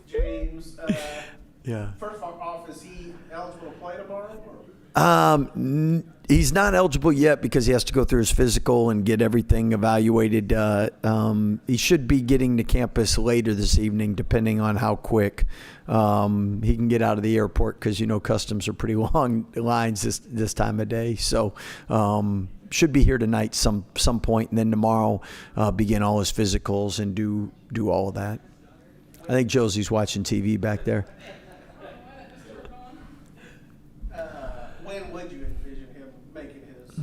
James, Yeah. first off, is he eligible to play tomorrow? He's not eligible yet because he has to go through his physical and get everything evaluated. He should be getting to campus later this evening, depending on how quick he can get out of the airport, because customs are pretty long lines this time of day. So should be here tonight some point, and then tomorrow begin all his physicals and do all of that. I think Josie's watching TV back there. When would you envision him making his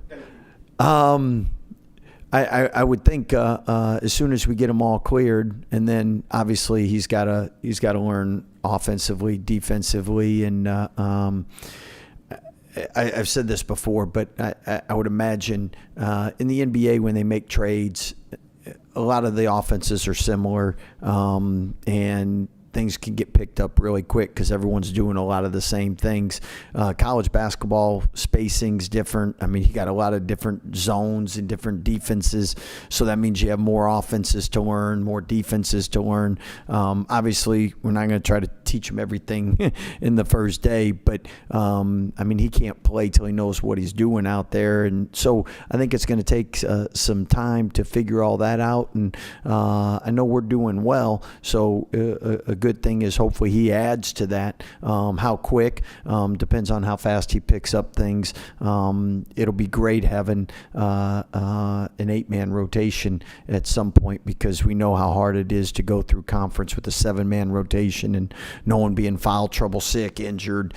debut? I would think as soon as we get them all cleared, and then obviously he's got to learn offensively, defensively, and I've said this before, but I would imagine in the NBA when they make trades, a lot of the offenses are similar, and things can get picked up really quick because everyone's doing a lot of the same things. College basketball spacing's different. I mean, you got a lot of different zones and different defenses, so that means you have more offenses to learn, more defenses to learn. Obviously, we're not going to try to teach him everything in the first day, but I mean, he can't play till he knows what he's doing out there, and so I think it's going to take some time to figure all that out. And I know we're doing well, so a good thing is hopefully he adds to that. How quick depends on how fast he picks up things. It'll be great having an 8-man rotation at some point, because we know how hard it is to go through conference with a 7-man rotation and no one being foul trouble, sick, injured,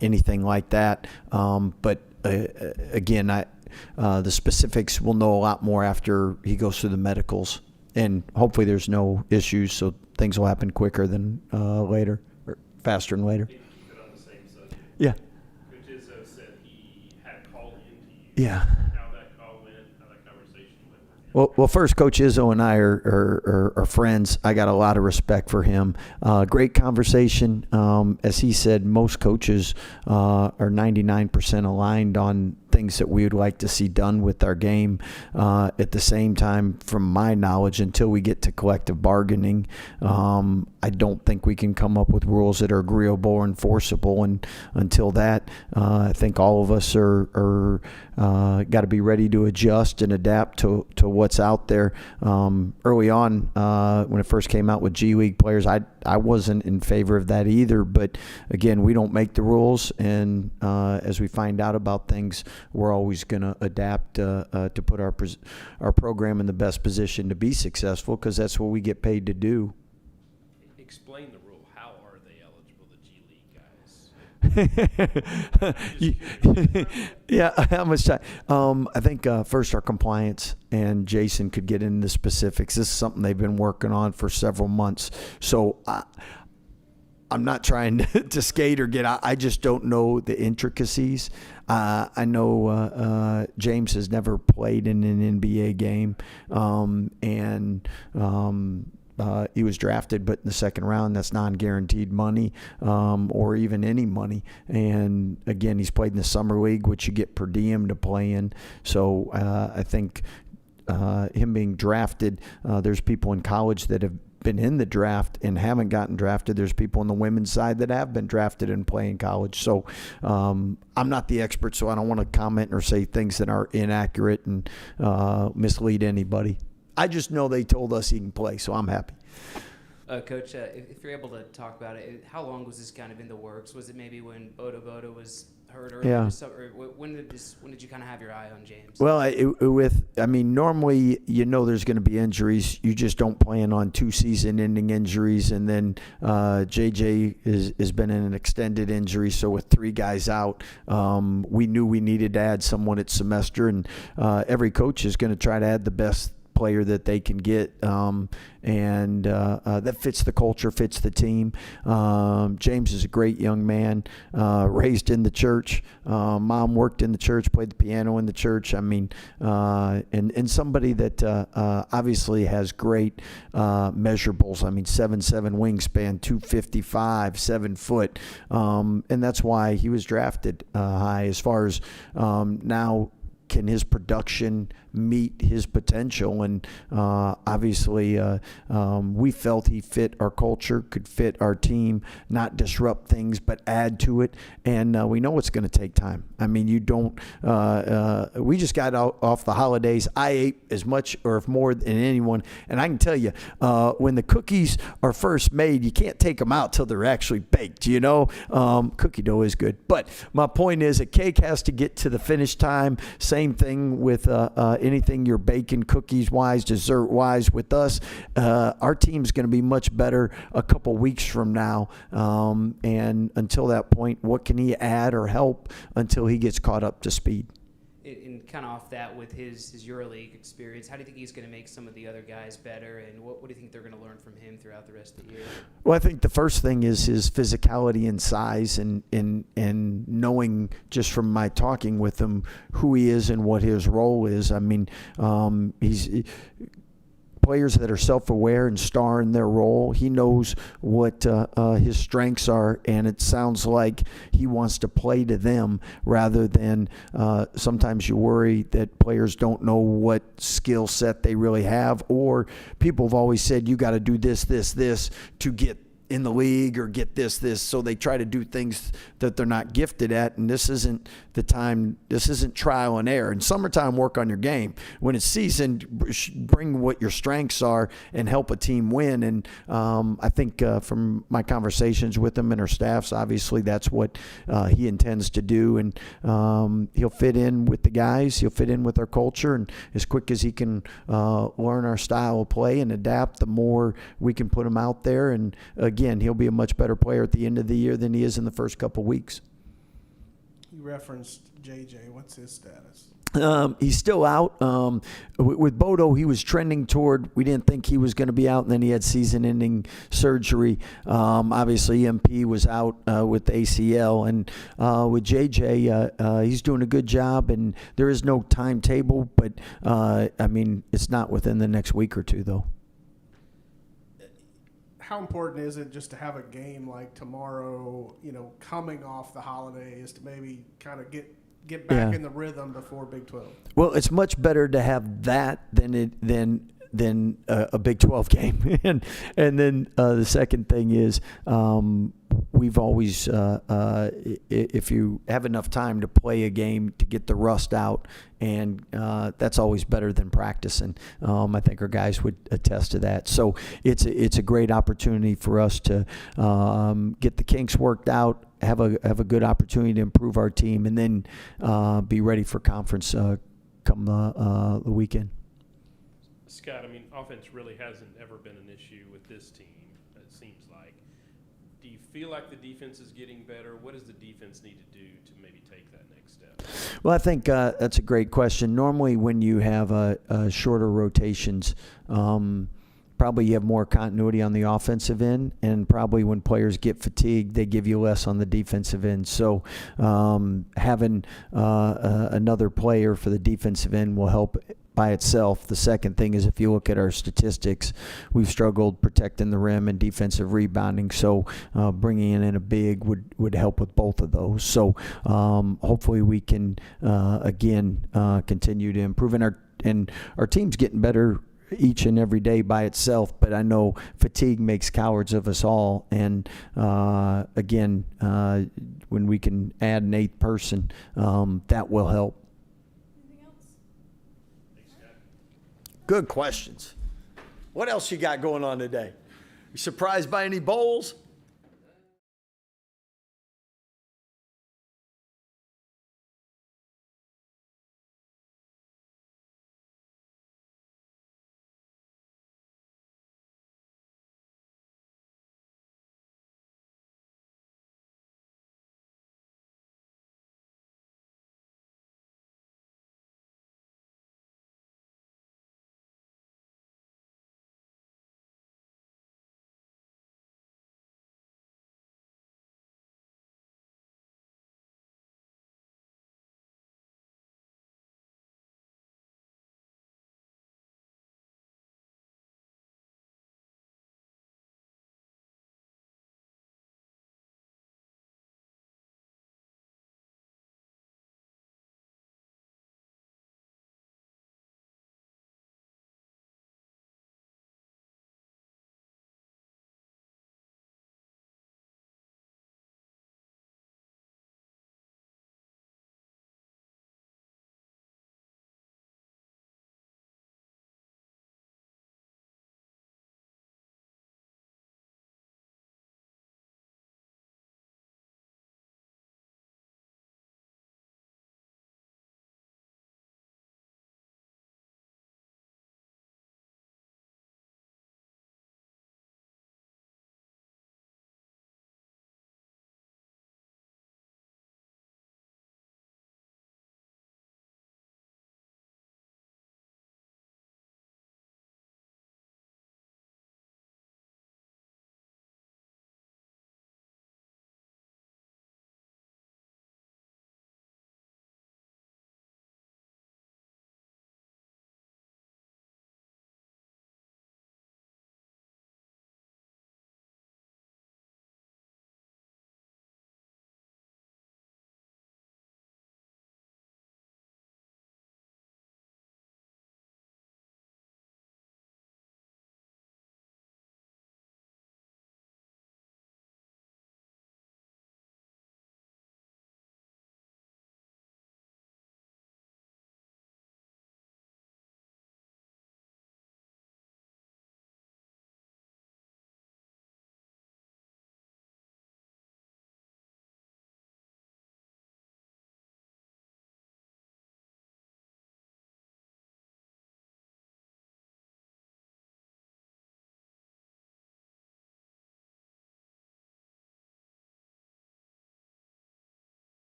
anything like that. But again, the specifics we'll know a lot more after he goes through the medicals, and hopefully there's no issues, so things will happen quicker than later, or faster than later. Maybe keep it on the same subject. Yeah. Coach Izzo said he had a call into you. Yeah. How that call went, how that conversation went. Well, first, Coach Izzo and I are friends. I got a lot of respect for him. Great conversation. As he said, most coaches are 99% aligned on things that we would like to see done with our game. At the same time, from my knowledge, until we get to collective bargaining, I don't think we can come up with rules that are agreeable or enforceable. And until that, I think all of us are got to be ready to adjust and adapt to what's out there. Early on, when it first came out with G League players, I wasn't in favor of that either. But again, we don't make the rules, and as we find out about things, we're always going to adapt to put our program in the best position to be successful, because that's what we get paid to do. Explain the rule. How are they eligible, the G League guys? Yeah, how much time? I think first our compliance, and Jason could get into the specifics. This is something they've been working on for several months. So I'm not trying to skate or get out. I just don't know the intricacies. I know James has never played in an NBA game, and he was drafted, but in the second round, that's non-guaranteed money, or even any money. And again, he's played in the summer league, which you get per diem to play in. So I think him being drafted, there's people in college that have been in the draft and haven't gotten drafted. There's people on the women's side that have been drafted and play in college. So I'm not the expert, so I don't want to comment or say things that are inaccurate and mislead anybody. I just know they told us he can play, so I'm happy. Coach, if you're able to talk about it, how long was this kind of in the works? Was it maybe when Bodo was hurt, or Yeah. or when did you kind of have your eye on James? Well, normally there's going to be injuries. You just don't plan on 2 season-ending injuries, and then JJ has been in an extended injury. So with 3 guys out, we knew we needed to add someone at semester, and every coach is going to try to add the best player that they can get, and that fits the culture, fits the team. James is a great young man, raised in the church. Mom worked in the church, played the piano in the church. I mean, and somebody that obviously has great measurables. I mean, 7'7" wingspan, 255, 7 foot, and that's why he was drafted high. As far as now, can his production meet his potential? And obviously, we felt he fit our culture, could fit our team, not disrupt things, but add to it. And we know it's going to take time. I mean, you don't. We just got off the holidays. I ate as much or more than anyone, and I can tell you, when the cookies are first made, you can't take them out till they're actually baked. You know, cookie dough is good, but my point is, a cake has to get to the finish time. Same thing with anything you're baking, cookies wise, dessert wise. With us, our team's going to be much better a couple weeks from now, and until that point, what can he add or help until he gets caught up to speed? And kind of off that, with his EuroLeague experience, how do you think he's going to make some of the other guys better, and what do you think they're going to learn from him throughout the rest of the year? Well, I think the first thing is his physicality and size, and knowing just from my talking with him who he is and what his role is. I mean, he's players that are self-aware and star in their role. He knows what his strengths are, and it sounds like he wants to play to them rather than sometimes you worry that players don't know what skill set they really have, or people have always said you got to do this to get in the league or get this, so they try to do things that they're not gifted at, and this isn't the time. This isn't trial and error. In summertime, work on your game. When it's season, bring what your strengths are and help a team win. And I think from my conversations with him and our staffs, obviously that's what he intends to do, and he'll fit in with the guys. He'll fit in with our culture, and as quick as he can learn our style of play and adapt, the more we can put him out there. And again, he'll be a much better player at the end of the year than he is in the first couple weeks. You referenced JJ. What's his status? He's still out. With Bodo, he was trending toward, we didn't think he was going to be out, and then he had season-ending surgery. Obviously, MP was out with the ACL. And with JJ, he's doing a good job, and there is no timetable, but, I mean, it's not within the next week or two, though. How important is it just to have a game like tomorrow, coming off the holidays, to maybe kind of get back in the rhythm before Big 12? Well, it's much better to have that than a Big 12 game. and then the second thing is we've always, if you have enough time to play a game to get the rust out, and that's always better than practicing. I think our guys would attest to that. So it's a great opportunity for us to get the kinks worked out, have a good opportunity to improve our team, and then be ready for conference come the weekend. Scott, I mean, offense really hasn't ever been an issue with this team, it seems like. Do you feel like the defense is getting better? What does the defense need to do to maybe take that next step? Well, I think that's a great question. Normally when you have shorter rotations, probably you have more continuity on the offensive end, and probably when players get fatigued, they give you less on the defensive end. So having another player for the defensive end will help by itself. The second thing is, if you look at our statistics, we've struggled protecting the rim and defensive rebounding. So bringing in a big would help with both of those. So hopefully we can again continue to improve, and our team's getting better each and every day by itself, but I know fatigue makes cowards of us all, and again, when we can add an eighth person, that will help. Anything else? Thanks, Scott. Good questions. What else you got going on today? You surprised by any bowls?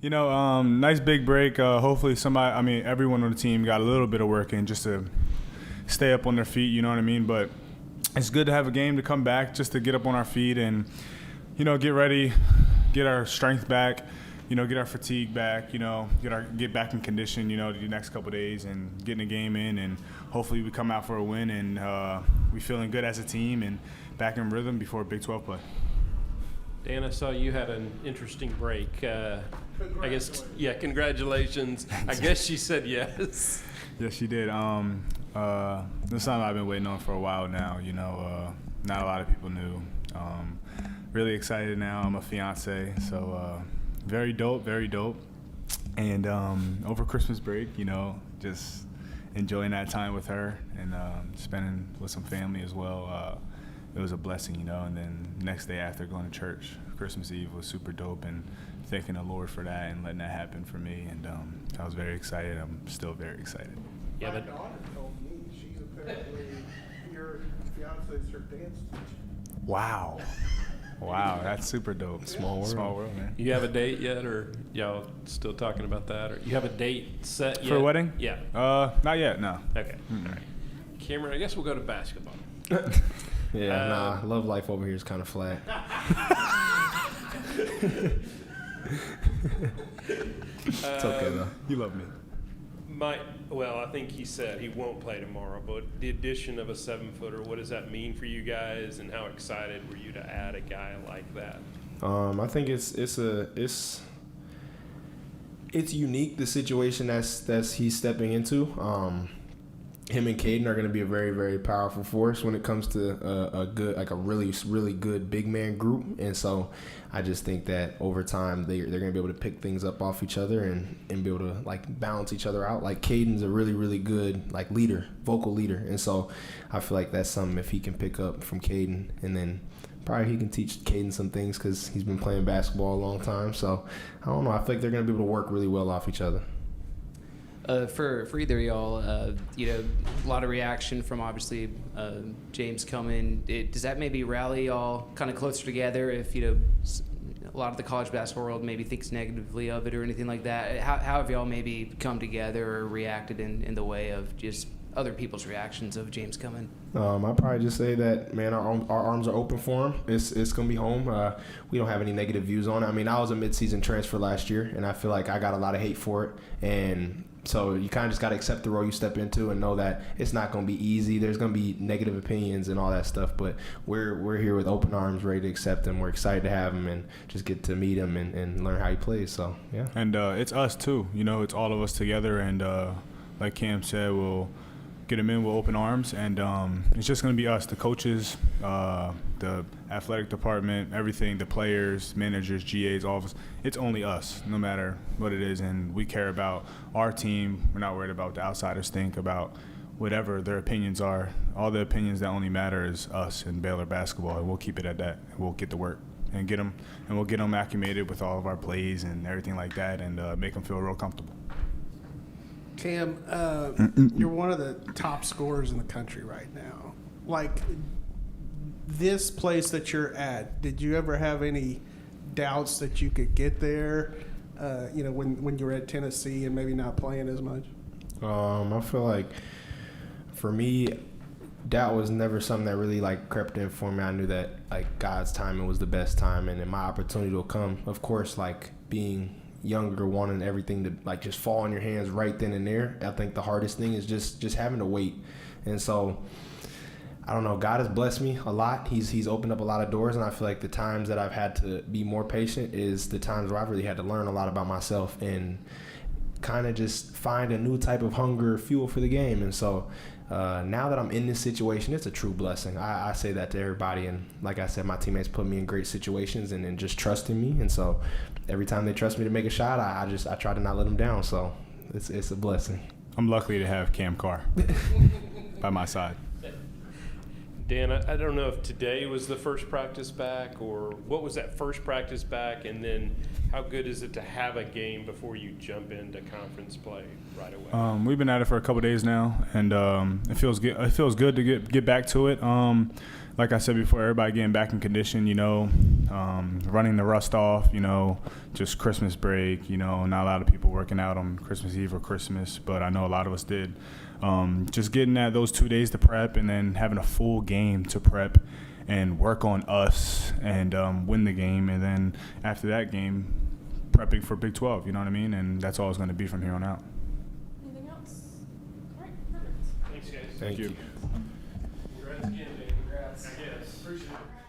Nice big break. Hopefully everyone on the team got a little bit of work in just to stay up on their feet, you know what I mean? But it's good to have a game to come back just to get up on our feet and, get ready, get our strength back, get our fatigue back, get back in condition, the next couple of days and getting a game in. And hopefully we come out for a win and we feeling good as a team and back in rhythm before Big 12 play. Dan, I saw you had an interesting break. I guess, congratulations. I guess she said yes. Yes, she did. This is something I've been waiting on for a while now. Not a lot of people knew. Really excited now. I'm a fiance, so very dope, very dope. And over Christmas break, just enjoying that time with her and spending with some family as well. It was a blessing, and then next day after going to church, Christmas Eve was super dope and thanking the Lord for that and letting that happen for me. And I was very excited. I'm still very excited. Yeah, my daughter told me she's apparently your fiance's her dance teacher. Wow. Wow, that's super dope. Small world, man. You have a date yet, or y'all still talking about that? Or you have a date set yet? For a wedding? Yeah. Not yet, no. Okay. All right. Cameron, I guess we'll go to basketball. Love life over here is kind of flat. It's okay though. You love me. I think he said he won't play tomorrow, but the addition of a 7-footer, what does that mean for you guys, and how excited were you to add a guy like that? I think it's unique, the situation that's he's stepping into. Him and Caden are going to be a very, very powerful force when it comes to a really, really good big man group. And so I just think that over time they're going to be able to pick things up off each other and be able to balance each other out. Caden's a really, really good leader, vocal leader. And so I feel like that's something if he can pick up from Caden, and then probably he can teach Caden some things because he's been playing basketball a long time. So I don't know. I feel like they're going to be able to work really well off each other. For either of y'all, a lot of reaction from obviously James coming. Does that maybe rally y'all kind of closer together if, a lot of the college basketball world maybe thinks negatively of it or anything like that? How have y'all maybe come together or reacted in the way of just other people's reactions of James coming? I'd probably just say that, man, our arms are open for him. It's going to be home. We don't have any negative views on it. I mean, I was a midseason transfer last year, and I feel like I got a lot of hate for it. And so you kind of just got to accept the role you step into and know that it's not going to be easy. There's going to be negative opinions and all that stuff, but we're here with open arms, ready to accept him. We're excited to have him and just get to meet him and learn how he plays. So, yeah. And it's us, too. It's all of us together. And like Cam said, we'll get him in with open arms. And it's just going to be us, the coaches, the athletic department, everything, the players, managers, GAs, all of us. It's only us, no matter what it is. And we care about our team. We're not worried about what the outsiders think about whatever their opinions are. All the opinions that only matter is us and Baylor basketball. And we'll keep it at that. We'll get to work and get them, and we'll get them acclimated with all of our plays and everything like that, and make them feel real comfortable. Cam, you're one of the top scorers in the country right now. This place that you're at, did you ever have any doubts that you could get there, when you were at Tennessee and maybe not playing as much? I feel like for me, doubt was never something that really crept in for me. I knew that God's timing was the best time, and then my opportunity will come. Of course, being younger, wanting everything to just fall in your hands right then and there. I think the hardest thing is just having to wait. And so I don't know, God has blessed me a lot. He's opened up a lot of doors, and I feel like the times that I've had to be more patient is the times where I've really had to learn a lot about myself and kind of just find a new type of hunger, fuel for the game. And so now that I'm in this situation, it's a true blessing. I say that to everybody, and like I said, my teammates put me in great situations and just trusting me. And so every time they trust me to make a shot, I try to not let them down. So it's a blessing. I'm lucky to have Cam Carr by my side. Dan, I don't know if today was the first practice back, or what was that first practice back, and then how good is it to have a game before you jump into conference play right away? We've been at it for a couple of days now, and it feels good. It feels good to get back to it. like I said before, everybody getting back in condition, running the rust off, just Christmas break, not a lot of people working out on Christmas Eve or Christmas, but I know a lot of us did. Just getting those 2 days to prep and then having a full game to prep and work on us and win the game. And then after that game, prepping for Big 12, you know what I mean? And that's all it's going to be from here on out. Anything else? All right, perfect. Thanks, guys. Thank you. Congrats again, man. Congrats. I guess. Appreciate it.